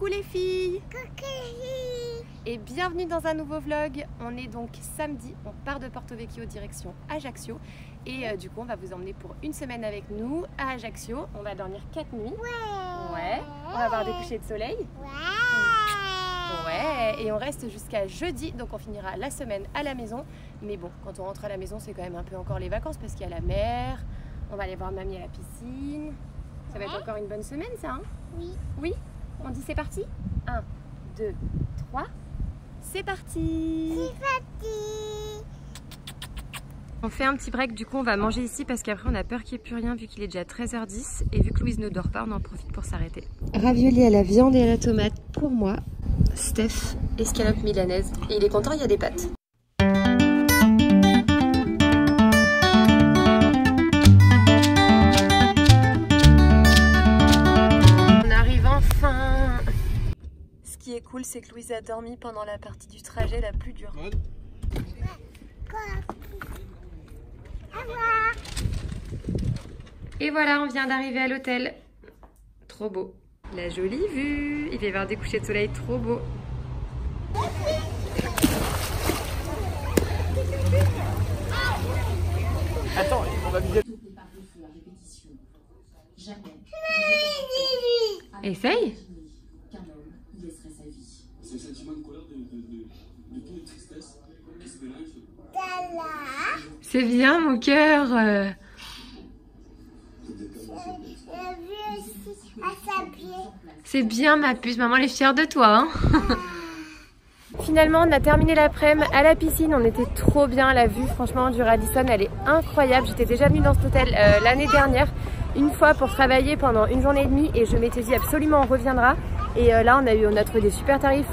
Coucou les filles. Et bienvenue dans un nouveau vlog. On est donc samedi, on part de Porto Vecchio direction Ajaccio. Et du coup on va vous emmener pour une semaine avec nous à Ajaccio. On va dormir 4 nuits. Ouais. On va avoir des couchers de soleil. Ouais. Et on reste jusqu'à jeudi, donc on finira la semaine à la maison. Mais bon, quand on rentre à la maison, c'est quand même un peu encore les vacances parce qu'il y a la mer. On va aller voir mamie à la piscine. Ça va être encore une bonne semaine, ça, hein? Oui. Oui? On dit c'est parti? 1, 2, 3. C'est parti! C'est parti! On fait un petit break, du coup on va manger ici parce qu'après on a peur qu'il n'y ait plus rien vu qu'il est déjà 13h10 et vu que Louise ne dort pas, on en profite pour s'arrêter. Ravioli à la viande et à la tomate pour moi. Steph, escalope milanaise. Et il est content, il y a des pâtes. On arrive enfin! Ce qui est cool, c'est que Louise a dormi pendant la partie du trajet la plus dure. Et voilà, on vient d'arriver à l'hôtel. Trop beau. La jolie vue. Il va y avoir des couchers de soleil trop beaux. Attends, on va viser. Essaye. C'est le sentiment de colère, de tristesse qui se mélange. C'est bien mon cœur. C'est bien ma puce, maman elle est fière de toi. Hein. Finalement on a terminé l'après-midi à la piscine, on était trop bien, la vue franchement du Radisson elle est incroyable. J'étais déjà venue dans cet hôtel l'année dernière une fois pour travailler pendant une journée et demie et je m'étais dit absolument on reviendra. Et là on a trouvé des super tarifs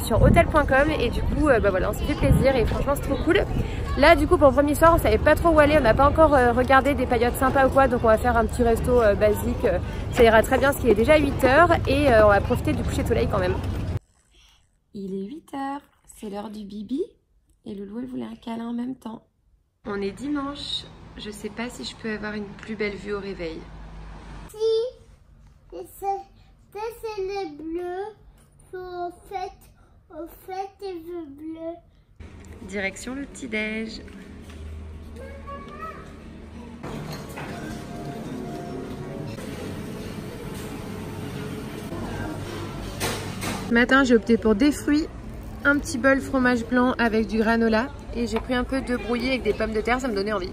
sur hotel.com et du coup voilà, on s'est fait plaisir et franchement c'est trop cool. Là du coup pour le premier soir on savait pas trop où aller, on n'a pas encore regardé des périodes sympas ou quoi, donc on va faire un petit resto basique, ça ira très bien parce qu'il est déjà 8h et on va profiter du coucher de soleil quand même. Il est 8h, c'est l'heure du bibi et Loulou elle voulait un câlin en même temps. On est dimanche, je sais pas si je peux avoir une plus belle vue au réveil. Si, c'est le bleu, au fait il veut bleu. Direction le petit-déj. Ce matin, j'ai opté pour des fruits, un petit bol fromage blanc avec du granola et j'ai pris un peu de brouillé avec des pommes de terre, ça me donnait envie.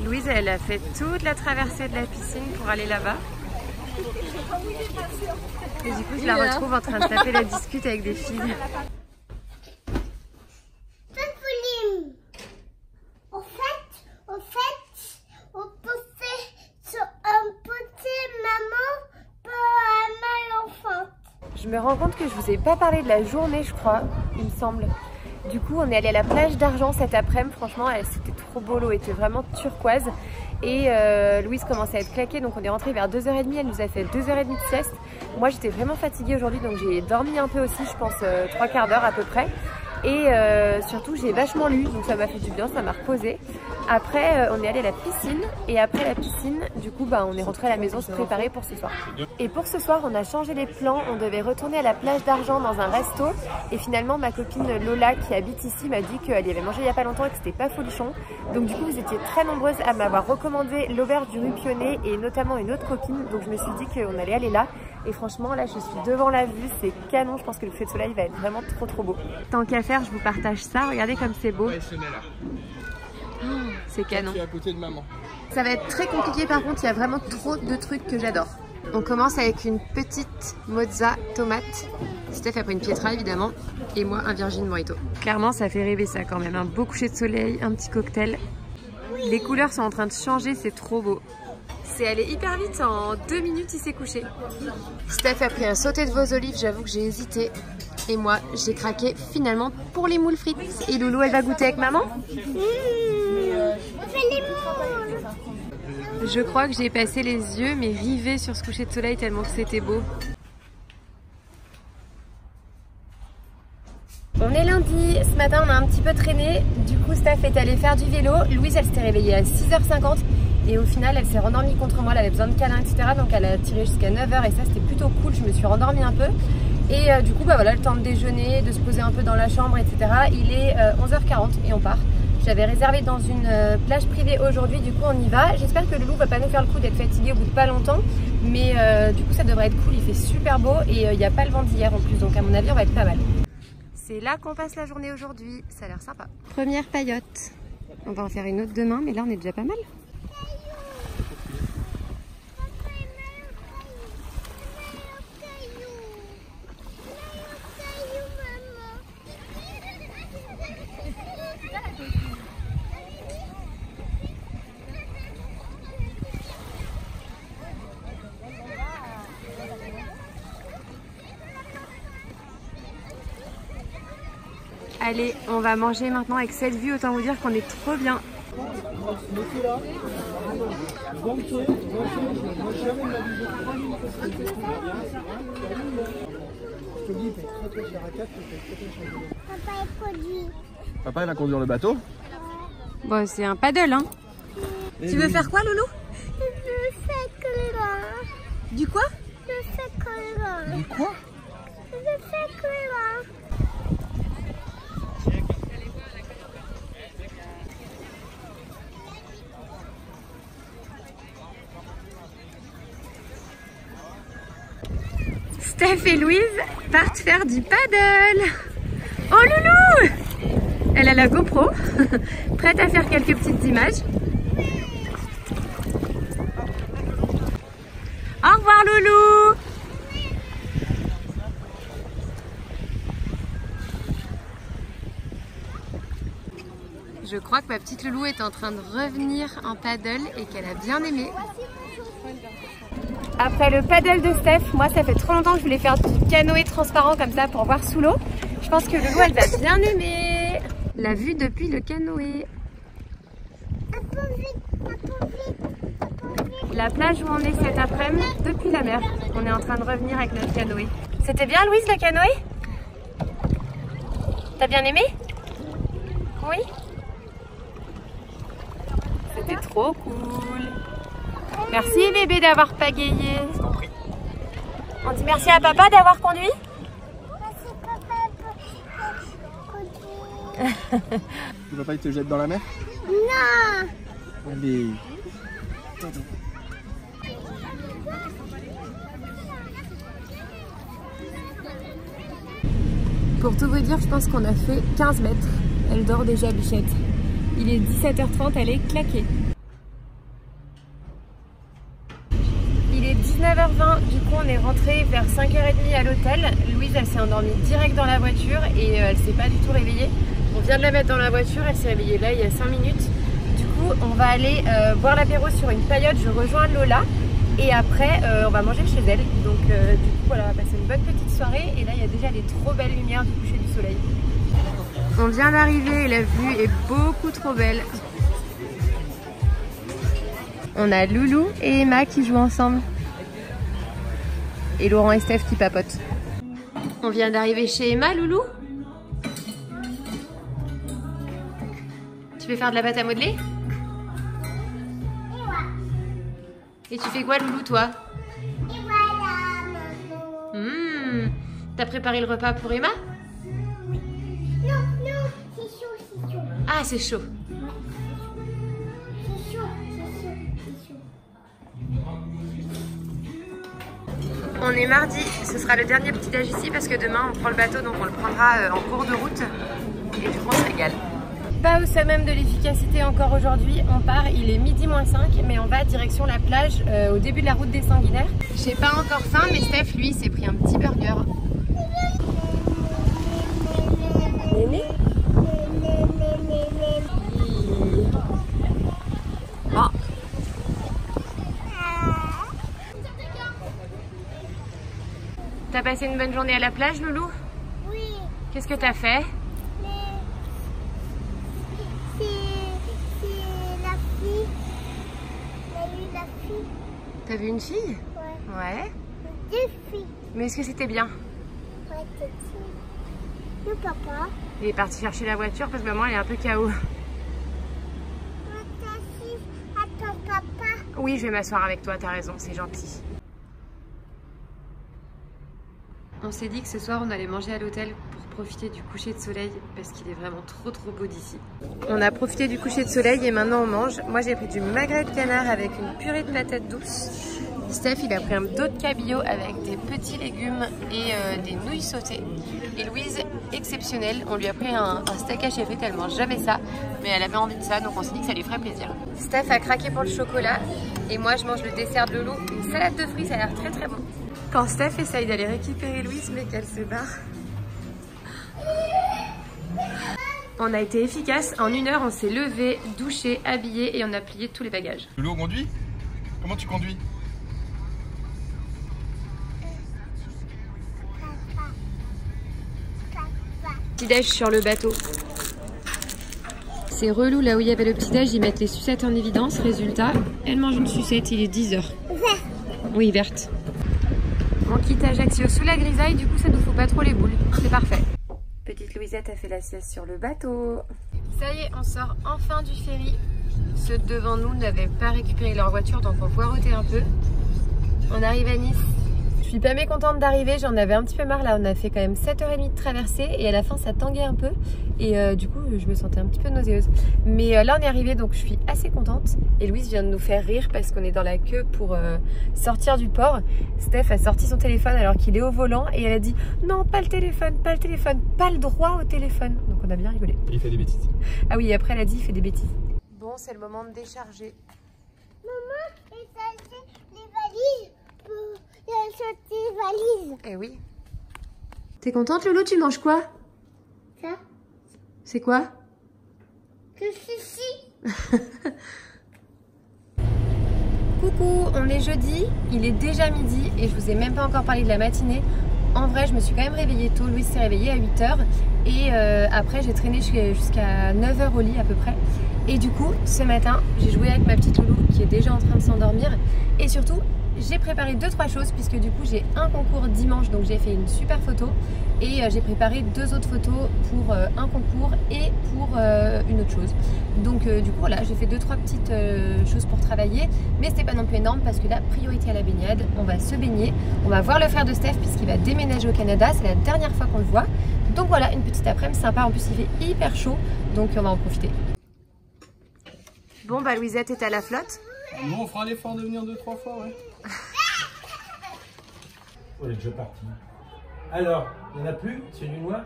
Louise, elle a fait toute la traversée de la piscine pour aller là-bas. Et du coup, je la retrouve en train de taper la discute avec des filles. On peut faire un petit maman pour un enfant. Je me rends compte que je vous ai pas parlé de la journée, je crois, il me semble. Du coup, on est allé à la plage d'Argent cet après-midi. Franchement, c'était trop beau, l'eau était vraiment turquoise. Et Louise commençait à être claquée, donc on est rentré vers 2h30. Elle nous a fait 2h30 de sieste. Moi, j'étais vraiment fatiguée aujourd'hui, donc j'ai dormi un peu aussi, je pense 3 quarts d'heure à peu près. Et surtout, j'ai vachement lu, donc ça m'a fait du bien, ça m'a reposé. Après, on est allé à la piscine et après la piscine, du coup, on est rentré à la maison se préparer pour ce soir. Et pour ce soir, on a changé les plans. On devait retourner à la plage d'Argent dans un resto. Et finalement, ma copine Lola, qui habite ici, m'a dit qu'elle y avait mangé il n'y a pas longtemps et que c'était pas folichon. Donc du coup, vous étiez très nombreuses à m'avoir recommandé l'auberge du Rupionnet et notamment une autre copine. Donc je me suis dit qu'on allait aller là. Et franchement, là, je suis devant la vue, c'est canon. Je pense que le coucher de soleil va être vraiment trop beau. Tant qu'à faire, je vous partage ça. Regardez comme c'est beau. C'est canon. À côté de maman. Ça va être très compliqué par contre, il y a vraiment trop de trucs que j'adore. On commence avec une petite mozza tomate. Steph a pris une pietra évidemment et moi un virgin mojito. Clairement ça fait rêver ça quand même, un beau coucher de soleil, un petit cocktail. Les couleurs sont en train de changer, c'est trop beau. C'est allé hyper vite, en 2 minutes il s'est couché. Steph a pris un sauté de veau olives, j'avoue que j'ai hésité. Et moi j'ai craqué finalement pour les moules frites. Et Loulou elle va goûter avec maman. On fait les moules. Je crois que j'ai passé les yeux mais rivés sur ce coucher de soleil tellement que c'était beau. On est lundi, ce matin on a un petit peu traîné, du coup Steph est allée faire du vélo, Louise elle s'était réveillée à 6h50 et au final elle s'est rendormie contre moi, elle avait besoin de câlin etc. Donc elle a tiré jusqu'à 9h et ça c'était plutôt cool, je me suis rendormie un peu. Et du coup bah voilà, le temps de déjeuner, de se poser un peu dans la chambre etc. Il est 11h40 et on part. J'avais réservé dans une plage privée aujourd'hui, du coup on y va. J'espère que Loulou va pas nous faire le coup d'être fatigué au bout de pas longtemps. Mais du coup ça devrait être cool, il fait super beau et il n'y a pas le vent d'hier en plus. Donc à mon avis on va être pas mal. C'est là qu'on passe la journée aujourd'hui, ça a l'air sympa. Première paillote. On va en faire une autre demain, mais là on est déjà pas mal. Allez, on va manger maintenant avec cette vue, autant vous dire qu'on est trop bien. Papa, il va conduire le bateau. Bon, c'est un paddle, hein. Tu veux faire quoi, Loulou? Je fais que là. Du quoi? Je fais que là. Du quoi? Je fais que là. Steph et Louise partent faire du paddle. Oh Loulou! Elle a la GoPro, prête à faire quelques petites images. Au revoir Loulou! Je crois que ma petite Loulou est en train de revenir en paddle et qu'elle a bien aimé. Après le paddle de Steph, moi ça fait trop longtemps que je voulais faire du canoë transparent comme ça pour voir sous l'eau. Je pense que Loulou elle va bien aimer la vue depuis le canoë. La plage où on est cet après-midi depuis la mer. On est en train de revenir avec notre canoë. C'était bien Louise le canoë? T'as bien aimé? Oui? C'était trop cool. Merci bébé d'avoir pagayé. On dit merci à papa d'avoir conduit. Merci papa pour conduire. Papa, il te jette dans la mer? Non. Allez. Pour tout vous dire, je pense qu'on a fait 15 mètres. Elle dort déjà, Bichette. Il est 17h30, elle est claquée. Il est 19h20, du coup on est rentré vers 5h30 à l'hôtel. Louise elle s'est endormie direct dans la voiture et elle s'est pas du tout réveillée. On vient de la mettre dans la voiture, elle s'est réveillée là il y a 5 minutes. Du coup on va aller boire l'apéro sur une paillote, je rejoins Lola et après on va manger chez elle. Donc du coup voilà, on va passer une bonne petite soirée et là il y a déjà des trop belles lumières du coucher du soleil. On vient d'arriver et la vue est beaucoup trop belle. On a Loulou et Emma qui jouent ensemble. Et Laurent et Steph qui papotent. On vient d'arriver chez Emma, Loulou. Tu veux faire de la pâte à modeler? Et tu fais quoi, Loulou, toi? Et voilà, maman. T'as préparé le repas pour Emma? Non, non, c'est chaud, c'est chaud. Ah, c'est chaud. C'est chaud, c'est chaud, c'est chaud. On est mardi, ce sera le dernier petit déj ici parce que demain on prend le bateau donc on le prendra en cours de route et du coup on se régale. Pas au summum de l'efficacité encore aujourd'hui, on part, il est midi moins 5 mais on va direction la plage au début de la route des Sanguinaires. J'ai pas encore faim mais Steph lui s'est pris un petit burger. Néné? Oh. T'as passé une bonne journée à la plage, Loulou? Oui, Qu'est-ce que t'as fait? mais c'est la fille. Il a eu la fille. T'as vu une fille? Ouais. Ouais. Deux filles. Mais est-ce que c'était bien? Ouais, c'est tout. Le papa. Il est parti chercher la voiture parce que maman elle est un peu KO. Attends, papa. Oui, je vais m'asseoir avec toi, t'as raison, c'est gentil. On s'est dit que ce soir on allait manger à l'hôtel pour profiter du coucher de soleil parce qu'il est vraiment trop beau d'ici. On a profité du coucher de soleil et maintenant on mange. Moi j'ai pris du magret de canard avec une purée de patates douces. Steph il a pris un dos de cabillaud avec des petits légumes et des nouilles sautées. Et Louise, exceptionnelle, on lui a pris un steak haché frites, elle mange jamais ça, mais elle avait envie de ça donc on s'est dit que ça lui ferait plaisir. Steph a craqué pour le chocolat et moi je mange le dessert de Loulou, une salade de fruits, ça a l'air très bon. Quand Steph essaye d'aller récupérer Louise mais qu'elle se barre. On a été efficace, en 1 heure on s'est levé, douché, habillé et on a plié tous les bagages. Loulou conduit? Comment tu conduis? Petit-déj sur le bateau. C'est relou, là où il y avait le petit-déj, ils mettent les sucettes en évidence. Résultat, elle mange une sucette, il est 10h. Vert. Oui, verte. On quitte Ajaccio sous la grisaille, du coup ça nous fout pas trop les boules. C'est parfait. Petite Louisette a fait la sieste sur le bateau. Ça y est, on sort enfin du ferry. Ceux devant nous n'avaient pas récupéré leur voiture, donc on poireautait un peu. On arrive à Nice. Je suis pas mécontente d'arriver, j'en avais un petit peu marre là, on a fait quand même 7h30 de traversée et à la fin ça tanguait un peu et du coup je me sentais un petit peu nauséeuse. Mais là on est arrivé donc je suis assez contente et Louise vient de nous faire rire parce qu'on est dans la queue pour sortir du port. Steph a sorti son téléphone alors qu'il est au volant et elle a dit non pas le téléphone, pas le droit au téléphone. Donc on a bien rigolé. Il fait des bêtises. Ah oui, après elle a dit il fait des bêtises. Bon, c'est le moment de décharger. Maman, il s'agit les valises pour les valises. Eh oui. T'es contente Loulou, tu manges quoi? Ça, C'est quoi? que ceci. Coucou, on est jeudi, il est déjà midi et je vous ai même pas encore parlé de la matinée. En vrai, je me suis quand même réveillée tôt, Louise s'est réveillée à 8h et après j'ai traîné jusqu'à 9h au lit à peu près. Et du coup, ce matin, j'ai joué avec ma petite Loulou qui est déjà en train de s'endormir et surtout, j'ai préparé 2-3 choses puisque du coup j'ai un concours dimanche donc j'ai fait une super photo et j'ai préparé 2 autres photos pour un concours et pour une autre chose. Donc du coup voilà, j'ai fait 2-3 petites choses pour travailler mais c'était pas non plus énorme parce que là, priorité à la baignade, on va se baigner, on va voir le frère de Steph puisqu'il va déménager au Canada, c'est la dernière fois qu'on le voit. Donc voilà, une petite après-midi sympa, en plus il fait hyper chaud donc on va en profiter. Bon bah Louisette est à la flotte. Nous on fera l'effort de venir 2-3 fois, ouais. On est déjà parti. Alors, il n'y en a plus? C'est du noix?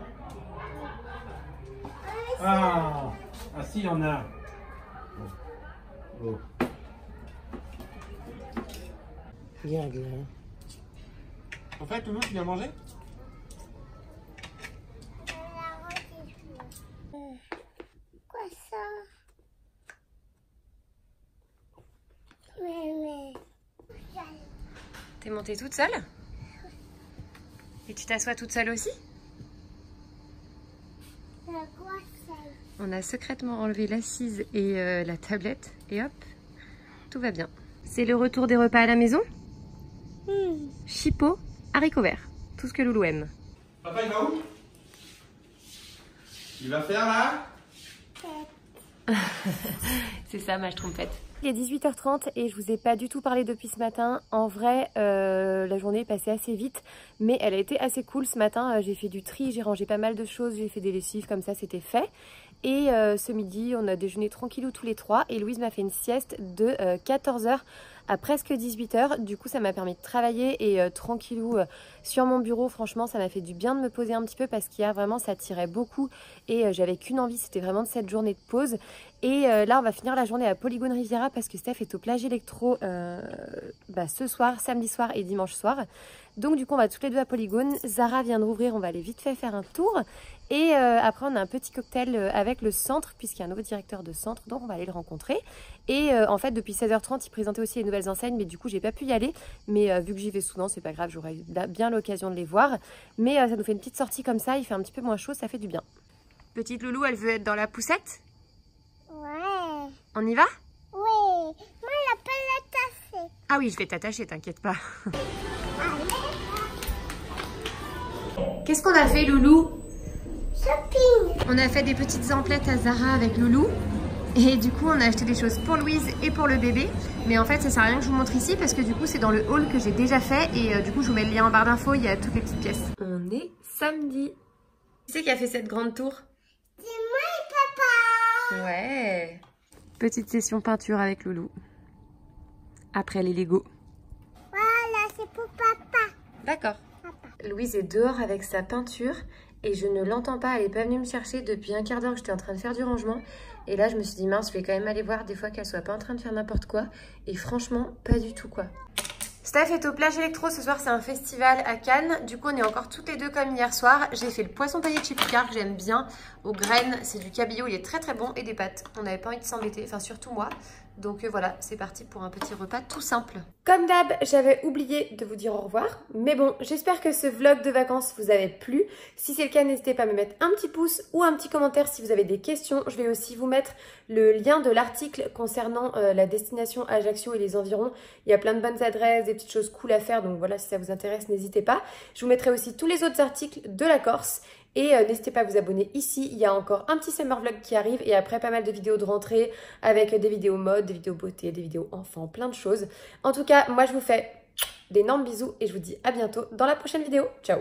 Ah, si, il y en a. Oh. Bien. En fait, Loulou, tu viens manger? Quoi ça? Mais. T'es montée toute seule? Et tu t'assois toute seule aussi? Quoi ça? On a secrètement enlevé l'assise et la tablette et hop, tout va bien. C'est le retour des repas à la maison. Chipot, haricots verts, tout ce que Loulou aime. Papa, il va où? Il va faire là? C'est ça ma trompette. Il est 18h30 et je vous ai pas du tout parlé depuis ce matin. En vrai, la journée est passée assez vite, mais elle a été assez cool ce matin. J'ai fait du tri, j'ai rangé pas mal de choses, j'ai fait des lessives comme ça, c'était fait. Et ce midi, on a déjeuné tranquillou tous les trois et Louise m'a fait une sieste de 14h à presque 18h. Du coup, ça m'a permis de travailler et tranquillou sur mon bureau. Franchement, ça m'a fait du bien de me poser un petit peu parce qu'hier, vraiment, ça tirait beaucoup et j'avais qu'une envie, c'était vraiment de cette journée de pause. Et là, on va finir la journée à Polygone Riviera parce que Steph est au plage électro ce soir, samedi soir et dimanche soir. Donc du coup, on va toutes les deux à Polygone. Zara vient d'ouvrir, on va aller vite fait faire un tour. Et après, on a un petit cocktail avec le centre puisqu'il y a un nouveau directeur de centre, donc on va aller le rencontrer. Et en fait, depuis 16h30, il présentait aussi les nouvelles enseignes, mais du coup, j'ai pas pu y aller. Mais vu que j'y vais souvent, c'est pas grave, j'aurai bien l'occasion de les voir. Mais ça nous fait une petite sortie comme ça, il fait un petit peu moins chaud, ça fait du bien. Petite Loulou, elle veut être dans la poussette? Ouais. On y va? Oui. Moi, la peut l'attacher. Ah oui, je vais t'attacher, t'inquiète pas. Qu'est-ce qu'on a fait, Loulou? Shopping. On a fait des petites emplettes à Zara avec Loulou. Et du coup, on a acheté des choses pour Louise et pour le bébé. Mais en fait, ça sert à rien que je vous montre ici parce que du coup, c'est dans le haul que j'ai déjà fait. Et du coup, je vous mets le lien en barre d'infos, il y a toutes les petites pièces. On est samedi. Qui c'est qui a fait cette grande tour? C'est moi et papa. Ouais. Petite session peinture avec Loulou. Après les Lego. Voilà, c'est pour papa. D'accord. Louise est dehors avec sa peinture et je ne l'entends pas. Elle n'est pas venue me chercher depuis un quart d'heure que j'étais en train de faire du rangement. Et là, je me suis dit, mince, je vais quand même aller voir des fois qu'elle soit pas en train de faire n'importe quoi. Et franchement, pas du tout, quoi. Steph est au Plage Électro. Ce soir, c'est un festival à Cannes. Du coup, on est encore toutes les deux comme hier soir. J'ai fait le poisson paillé de chez Picard que j'aime bien. Aux graines, c'est du cabillaud. Il est très très bon. Et des pâtes. On n'avait pas envie de s'embêter. Enfin, surtout moi. Donc voilà, c'est parti pour un petit repas tout simple. Comme d'hab, j'avais oublié de vous dire au revoir. Mais bon, j'espère que ce vlog de vacances vous avait plu. Si c'est le cas, n'hésitez pas à me mettre un petit pouce ou un petit commentaire si vous avez des questions. Je vais aussi vous mettre le lien de l'article concernant la destination Ajaccio et les environs. Il y a plein de bonnes adresses, des petites choses cool à faire. Donc voilà, si ça vous intéresse, n'hésitez pas. Je vous mettrai aussi tous les autres articles de la Corse. Et n'hésitez pas à vous abonner ici, il y a encore un petit summer vlog qui arrive et après pas mal de vidéos de rentrée avec des vidéos mode, des vidéos beauté, des vidéos enfants, plein de choses. En tout cas, moi je vous fais d'énormes bisous et je vous dis à bientôt dans la prochaine vidéo. Ciao!